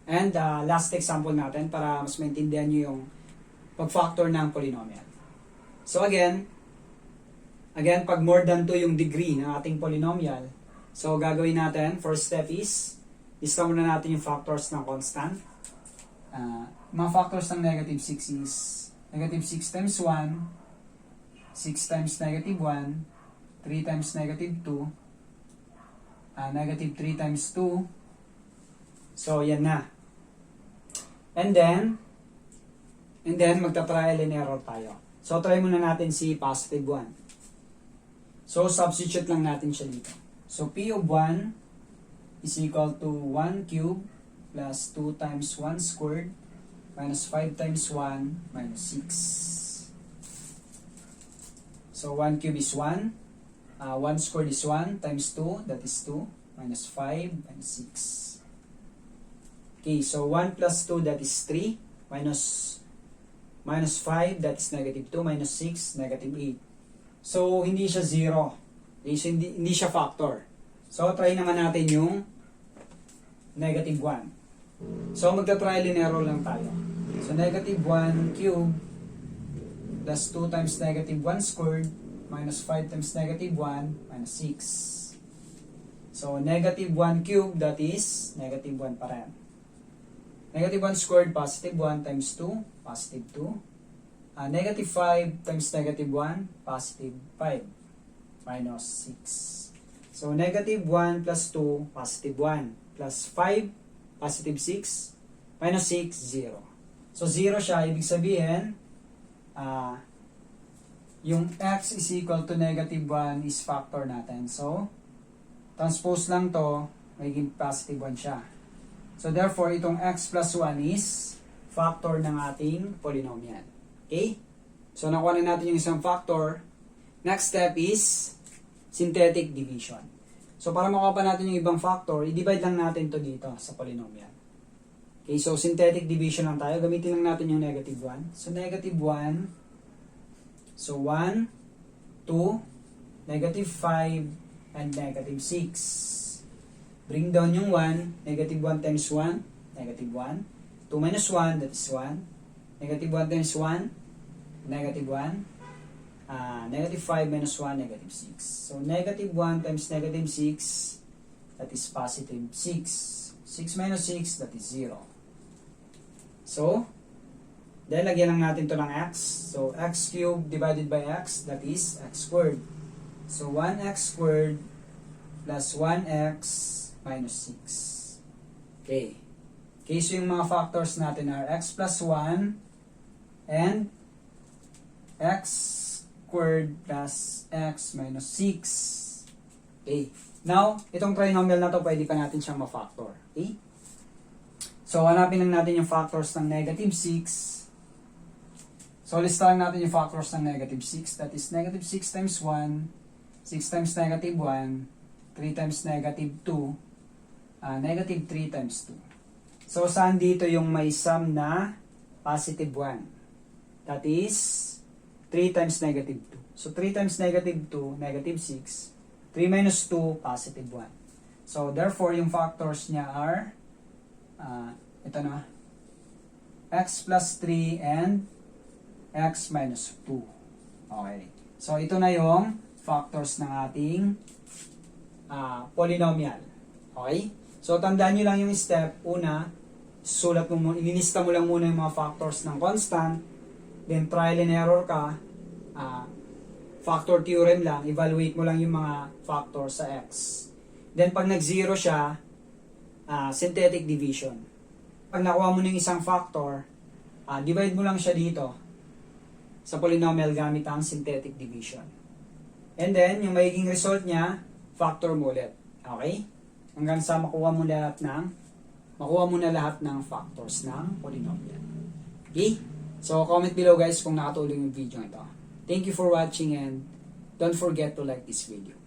And last example natin para mas maintindihan nyo yung pag-factor ng polynomial. So again, pag more than 2 yung degree ng ating polynomial, so gagawin natin, first step is, discover na natin yung factors ng constant. Mga factors ng negative 6 is, negative 6 times 1, 6 times negative 1, 3 times negative 2, negative 3 times 2. So, yan na. And then magta-trial and error tayo. So, try muna natin si positive 1. So, substitute lang natin siya dito. So, P of 1 is equal to 1 cube plus 2 times 1 squared minus 5 times 1 minus 6. So, 1 cube is 1. 1 squared is 1 times 2, that is 2, minus 5 minus 6. Okay, so 1 plus 2, that is 3, minus 5, that is negative 2, minus 6, negative 8. So, hindi siya 0. Okay, so hindi siya factor. So, try naman natin yung negative 1. So, magta-trial and error lang tayo. So, negative 1 cube plus 2 times negative 1 squared minus 5 times negative 1 minus 6. So, negative 1 cube, that is negative 1 pa rin. Negative 1 squared, positive 1 times 2, positive 2. Negative 5 times negative 1, positive 5, minus 6. So, negative 1 plus 2, positive 1, plus 5, positive 6, minus 6, 0. So, 0 siya, ibig sabihin, yung x is equal to negative 1 is factor natin. So, transpose lang to, magiging positive 1 siya. So, therefore, itong x plus 1 is factor ng ating polynomial. Okay? So, nakuha na natin yung isang factor. Next step is synthetic division. So, para makuha pa natin yung ibang factor, i-divide lang natin to dito sa polynomial. Okay, so synthetic division lang tayo. Gamitin lang natin yung negative 1. So, negative 1. So, 1, 2, negative 5, and negative 6. Bring down yung 1. Negative 1 times 1, negative 1. 2 minus 1, that is 1. Negative 1 times 1, negative 1. Negative 5 minus 1, negative 6. So, negative 1 times negative 6, that is positive 6. 6 minus 6, that is 0. So, dahil lagyan lang natin to ng x. So, x cubed divided by x, that is x squared. So, 1x squared plus 1x minus 6. Okay. Okay, so yung mga factors natin are x plus 1 and x squared plus x minus 6. Okay. Now, itong trinomial na to, pwede pa natin siyang ma-factor. Okay? So, hanapin lang natin yung factors ng negative 6. So, listahan natin yung factors ng negative 6. That is negative 6 times 1, 6 times negative 1, 3 times negative 2, negative 3 times 2. So, saan dito yung may sum na positive 1? That is 3 times negative 2. So, 3 times negative 2, negative 6. 3 minus 2, positive 1. So, therefore, yung factors niya are, ito na, x plus 3 and x minus 2. Okay. So, ito na yung factors ng ating polynomial. Okay? So, tandaan nyo lang yung step. Una, ilinista mo lang muna yung mga factors ng constant. Then, trial and error ka. Factor theorem lang. Evaluate mo lang yung mga factors sa x. Then, pag nag-zero siya, synthetic division. Pag nakuha mo ng isang factor, divide mo lang siya dito sa polynomial gamit ang synthetic division. And then, yung magiging result niya, factor mo ulit. Okay? Hanggang sa makuha mo na lahat ng factors ng polynomial. Okay? So, comment below guys kung nakatulong yung video ito. Thank you for watching and don't forget to like this video.